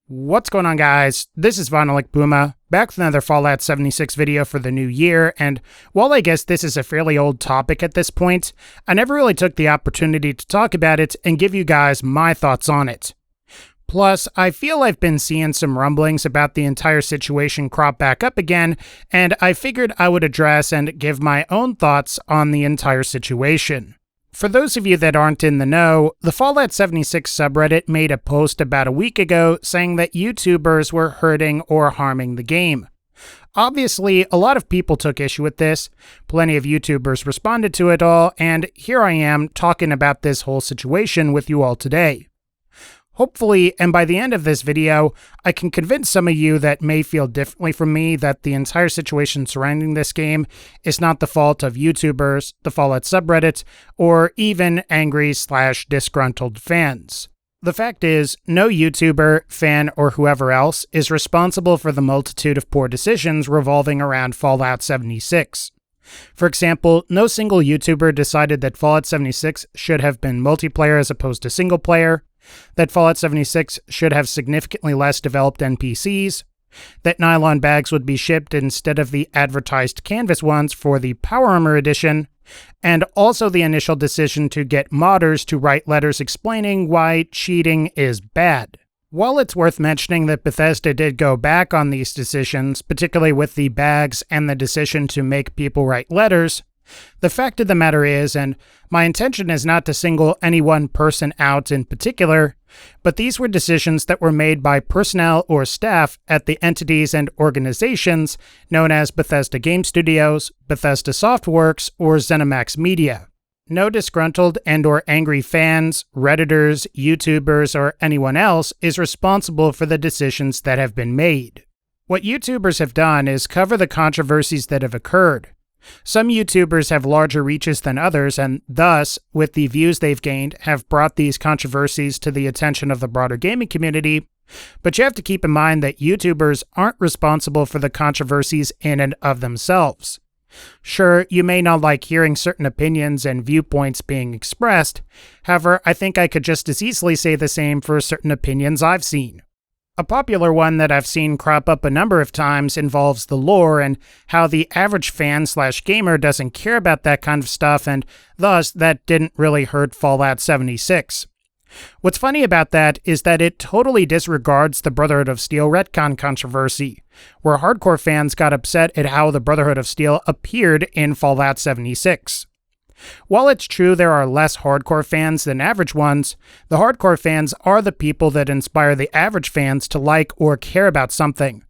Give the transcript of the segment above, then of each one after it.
What's going on, guys? This is VinylicPuma, back with another Fallout 76 video for the new year, and while I guess this is a fairly old topic at this point, I never really took the opportunity to talk about it and give you guys my thoughts on it. Plus, I feel I've been seeing some rumblings about the entire situation crop back up again, and I figured I would address and give my own thoughts on the entire situation. For those of you that aren't in the know, the Fallout 76 subreddit made a post about a week ago saying that YouTubers were hurting or harming the game. Obviously, a lot of people took issue with this, plenty of YouTubers responded to it all, and here I am talking about this whole situation with you all today. Hopefully, and by the end of this video, I can convince some of you that may feel differently from me that the entire situation surrounding this game is not the fault of YouTubers, the Fallout subreddit, or even angry/disgruntled fans. The fact is, no YouTuber, fan, or whoever else is responsible for the multitude of poor decisions revolving around Fallout 76. For example, no single YouTuber decided that Fallout 76 should have been multiplayer as opposed to single player, that Fallout 76 should have significantly less developed NPCs, that nylon bags would be shipped instead of the advertised canvas ones for the Power Armor Edition, and also the initial decision to get modders to write letters explaining why cheating is bad. While it's worth mentioning that Bethesda did go back on these decisions, particularly with the bags and the decision to make people write letters, the fact of the matter is, and my intention is not to single any one person out in particular, but these were decisions that were made by personnel or staff at the entities and organizations known as Bethesda Game Studios, Bethesda Softworks, or ZeniMax Media. No disgruntled and/or angry fans, Redditors, YouTubers, or anyone else is responsible for the decisions that have been made. What YouTubers have done is cover the controversies that have occurred. Some YouTubers have larger reaches than others, and thus, with the views they've gained, have brought these controversies to the attention of the broader gaming community, but you have to keep in mind that YouTubers aren't responsible for the controversies in and of themselves. Sure, you may not like hearing certain opinions and viewpoints being expressed, however, I think I could just as easily say the same for certain opinions I've seen. A popular one that I've seen crop up a number of times involves the lore and how the average fan/gamer doesn't care about that kind of stuff, and thus that didn't really hurt Fallout 76. What's funny about that is that it totally disregards the Brotherhood of Steel retcon controversy, where hardcore fans got upset at how the Brotherhood of Steel appeared in Fallout 76. While it's true there are less hardcore fans than average ones, the hardcore fans are the people that inspire the average fans to like or care about something.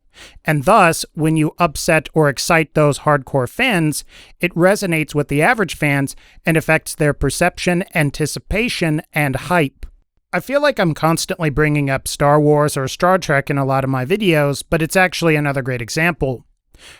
And thus, when you upset or excite those hardcore fans, it resonates with the average fans and affects their perception, anticipation, and hype. I feel like I'm constantly bringing up Star Wars or Star Trek in a lot of my videos, but it's actually another great example.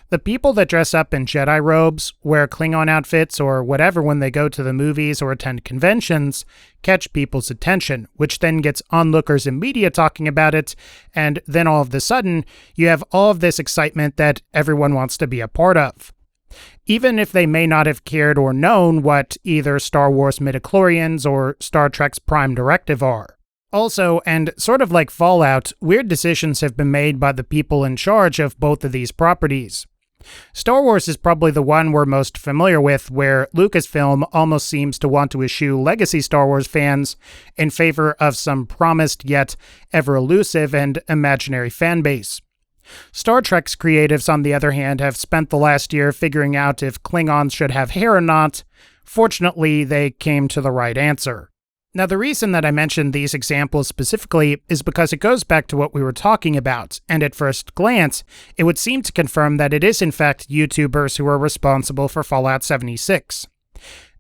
The people that dress up in Jedi robes, wear Klingon outfits, or whatever when they go to the movies or attend conventions, catch people's attention, which then gets onlookers and media talking about it, and then all of a sudden, you have all of this excitement that everyone wants to be a part of. Even if they may not have cared or known what either Star Wars midichlorians or Star Trek's Prime Directive are. Also, and sort of like Fallout, weird decisions have been made by the people in charge of both of these properties. Star Wars is probably the one we're most familiar with, where Lucasfilm almost seems to want to eschew legacy Star Wars fans in favor of some promised yet ever-elusive and imaginary fanbase. Star Trek's creatives, on the other hand, have spent the last year figuring out if Klingons should have hair or not. Fortunately, they came to the right answer. Now, the reason that I mentioned these examples specifically is because it goes back to what we were talking about, and at first glance, it would seem to confirm that it is in fact YouTubers who are responsible for Fallout 76.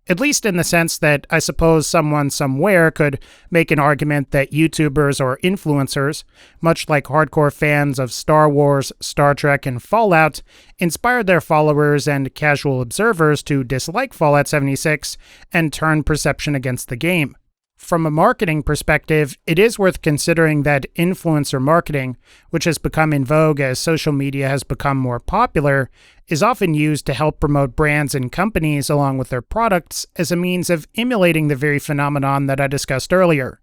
At least in the sense that I suppose someone somewhere could make an argument that YouTubers or influencers, much like hardcore fans of Star Wars, Star Trek, and Fallout, inspired their followers and casual observers to dislike Fallout 76 and turn perception against the game. From a marketing perspective, it is worth considering that influencer marketing, which has become in vogue as social media has become more popular, is often used to help promote brands and companies along with their products as a means of emulating the very phenomenon that I discussed earlier.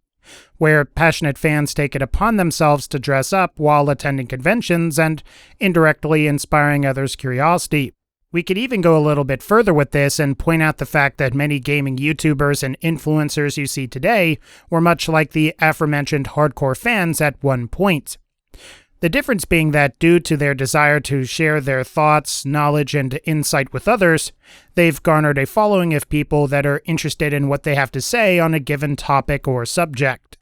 where passionate fans take it upon themselves to dress up while attending conventions and indirectly inspiring others' curiosity. We could even go a little bit further with this and point out the fact that many gaming YouTubers and influencers you see today were much like the aforementioned hardcore fans at one point. The difference being that due to their desire to share their thoughts, knowledge, and insight with others, they've garnered a following of people that are interested in what they have to say on a given topic or subject.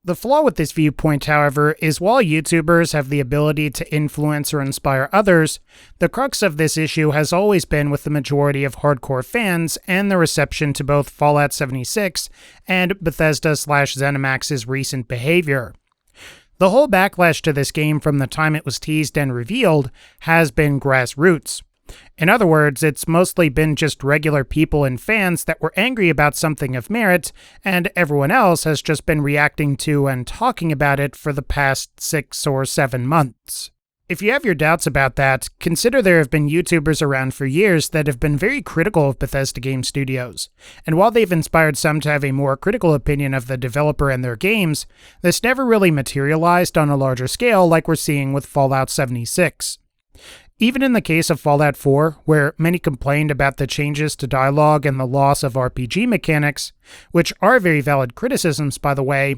The flaw with this viewpoint, however, is while YouTubers have the ability to influence or inspire others, the crux of this issue has always been with the majority of hardcore fans and the reception to both Fallout 76 and Bethesda/ZeniMax's recent behavior. The whole backlash to this game from the time it was teased and revealed has been grassroots. In other words, it's mostly been just regular people and fans that were angry about something of merit, and everyone else has just been reacting to and talking about it for the past 6 or 7 months. If you have your doubts about that, consider there have been YouTubers around for years that have been very critical of Bethesda game studios, and while they've inspired some to have a more critical opinion of the developer and their games, this never really materialized on a larger scale like we're seeing with Fallout 76. Even in the case of Fallout 4, where many complained about the changes to dialogue and the loss of RPG mechanics, which are very valid criticisms by the way,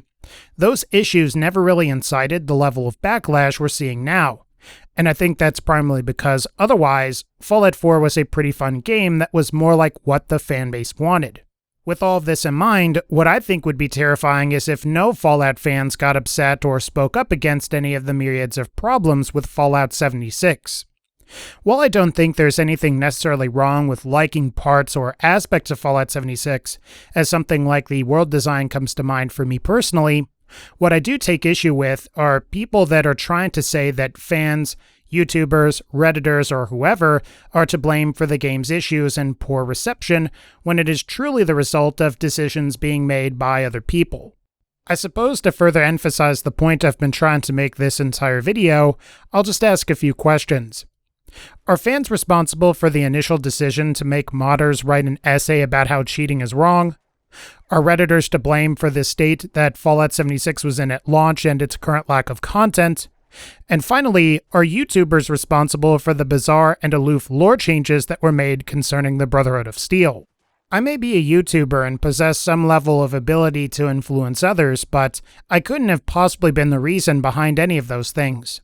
those issues never really incited the level of backlash we're seeing now. And I think that's primarily because otherwise, Fallout 4 was a pretty fun game that was more like what the fanbase wanted. With all of this in mind, what I think would be terrifying is if no Fallout fans got upset or spoke up against any of the myriads of problems with Fallout 76. While I don't think there's anything necessarily wrong with liking parts or aspects of Fallout 76, as something like the world design comes to mind for me personally, what I do take issue with are people that are trying to say that fans, YouTubers, Redditors, or whoever are to blame for the game's issues and poor reception when it is truly the result of decisions being made by other people. I suppose to further emphasize the point I've been trying to make this entire video, I'll just ask a few questions. Are fans responsible for the initial decision to make modders write an essay about how cheating is wrong? Are Redditors to blame for the state that Fallout 76 was in at launch and its current lack of content? And finally, are YouTubers responsible for the bizarre and aloof lore changes that were made concerning the Brotherhood of Steel? I may be a YouTuber and possess some level of ability to influence others, but I couldn't have possibly been the reason behind any of those things.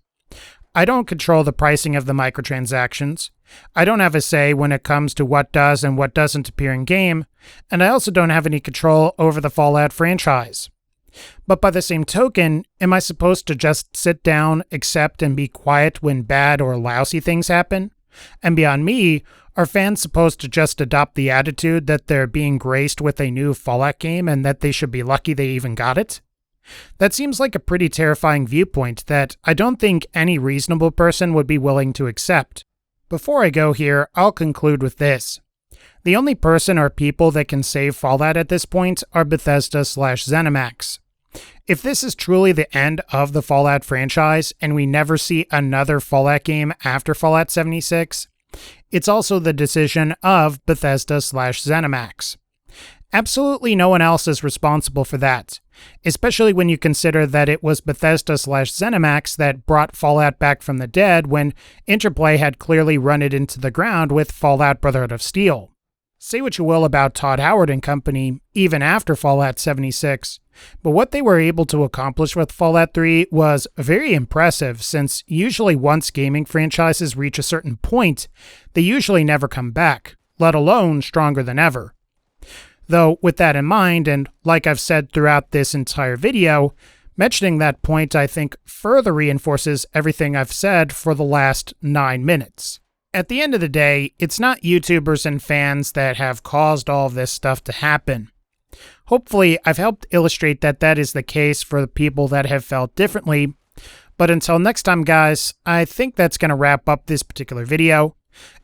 I don't control the pricing of the microtransactions. I don't have a say when it comes to what does and what doesn't appear in-game, and I also don't have any control over the Fallout franchise. But by the same token, am I supposed to just sit down, accept, and be quiet when bad or lousy things happen? And beyond me, are fans supposed to just adopt the attitude that they're being graced with a new Fallout game and that they should be lucky they even got it? That seems like a pretty terrifying viewpoint that I don't think any reasonable person would be willing to accept. Before I go here, I'll conclude with this. The only person or people that can save Fallout at this point are Bethesda/ZeniMax. If this is truly the end of the Fallout franchise and we never see another Fallout game after Fallout 76, it's also the decision of Bethesda/ZeniMax. Absolutely no one else is responsible for that, especially when you consider that it was Bethesda/ZeniMax that brought Fallout back from the dead when Interplay had clearly run it into the ground with Fallout Brotherhood of Steel. Say what you will about Todd Howard and company, even after Fallout 76, but what they were able to accomplish with Fallout 3 was very impressive, since usually once gaming franchises reach a certain point, they usually never come back, let alone stronger than ever. Though, with that in mind, and like I've said throughout this entire video, mentioning that point I think further reinforces everything I've said for the last 9 minutes. At the end of the day, it's not YouTubers and fans that have caused all of this stuff to happen. Hopefully, I've helped illustrate that that is the case for the people that have felt differently, but until next time guys, I think that's going to wrap up this particular video.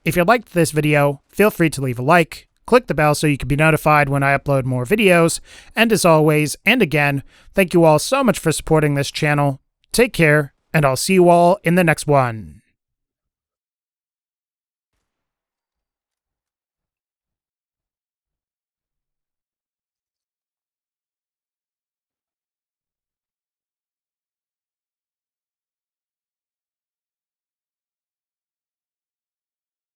If you liked this video, feel free to leave a like. Click the bell so you can be notified when I upload more videos, and as always, and again, thank you all so much for supporting this channel. Take care, and I'll see you all in the next one.